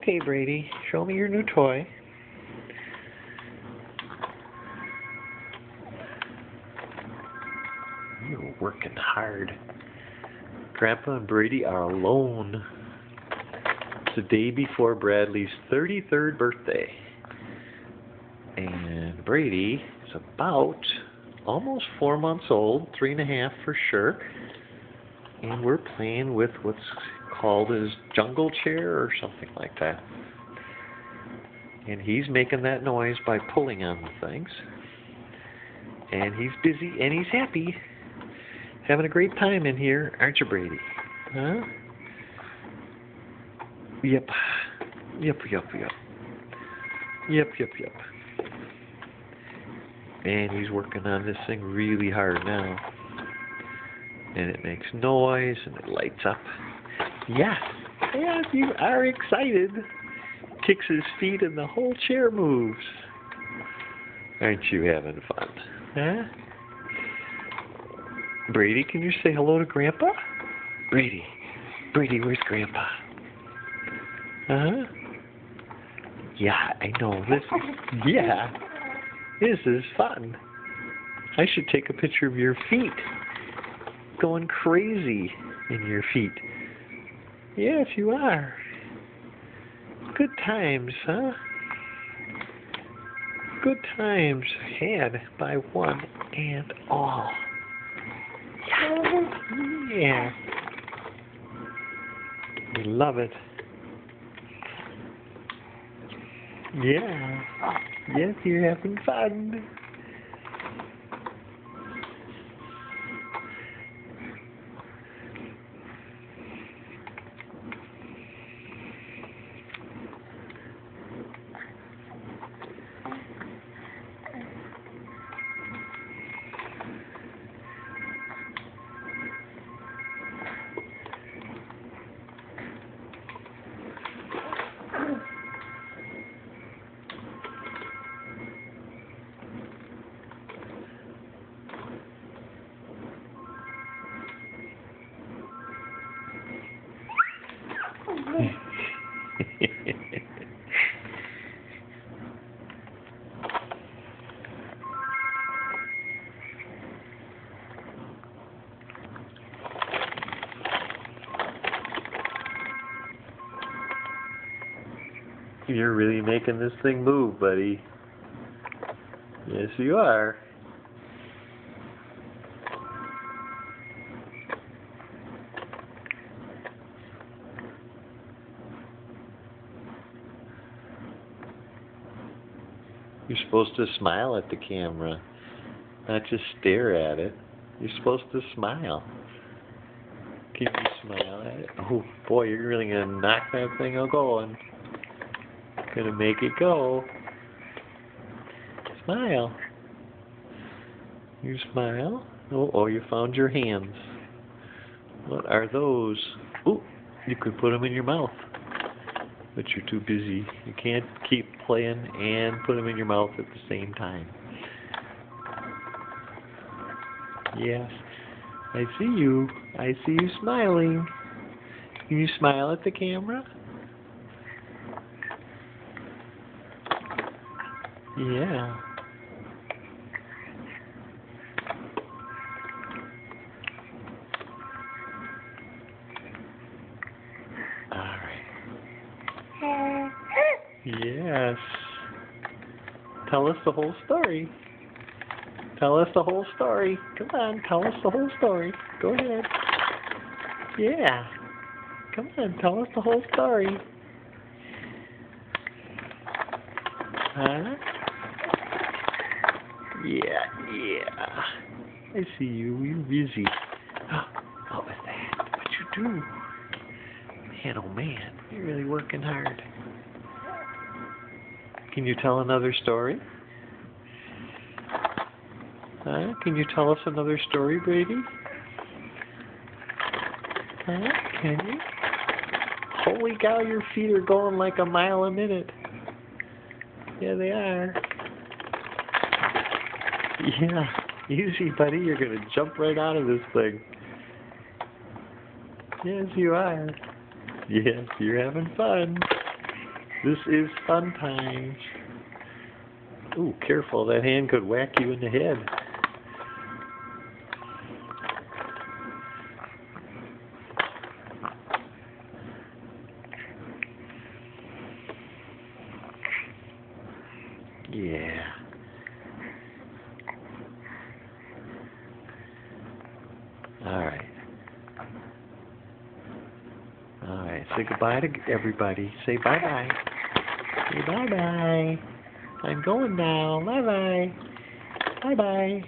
Okay, Brady, show me your new toy. You're working hard. Grandpa and Brady are alone. It's the day before Bradley's 33rd birthday. And Brady is about almost 4 months old, 3.5 for sure. And we're playing with what's called his jungle chair or something like that. And he's making that noise by pulling on the things. And he's busy and he's happy. Having a great time in here, aren't you, Brady? Huh? Yep. Yep. And he's working on this thing really hard now. And it makes noise and it lights up. Yes, you are excited. Kicks his feet and the whole chair moves. Aren't you having fun? Huh? Brady, can you say hello to Grandpa? Brady, where's Grandpa? Huh? Yeah, I know. This is fun. I should take a picture of your feet. Going crazy in your feet. Yes, you are. Good times, huh? Good times had by one and all. Yeah. We love it. Yeah. Yes, you're having fun. You're really making this thing move, buddy. Yes, you are. You're supposed to smile at the camera, not just stare at it. You're supposed to smile. Can you smile at it? Oh boy, you're really gonna knock that thing going. Gonna make it go. Smile. You smile. Oh, you found your hands. What are those? Oh, you could put them in your mouth. But you're too busy. You can't keep playing and put them in your mouth at the same time. Yes, I see you. I see you smiling. Can you smile at the camera? Yeah. All right. Yes. Tell us the whole story. Tell us the whole story. Come on, tell us the whole story. Go ahead. Yeah. Come on, tell us the whole story. Huh? Yeah. I see you. You're busy. What was that? What'd you do? Man, oh man, you're really working hard. Can you tell another story? Huh? Can you tell us another story, Brady? Huh? Can you? Holy cow, your feet are going like a mile a minute. Yeah, they are. Yeah, easy, buddy. You're going to jump right out of this thing. Yes, you are. Yes, you're having fun. This is fun time. Ooh, careful, that hand could whack you in the head. Yeah. All right. All right. Say goodbye to everybody. Say bye-bye. Say bye-bye. I'm going now. Bye-bye. Bye-bye.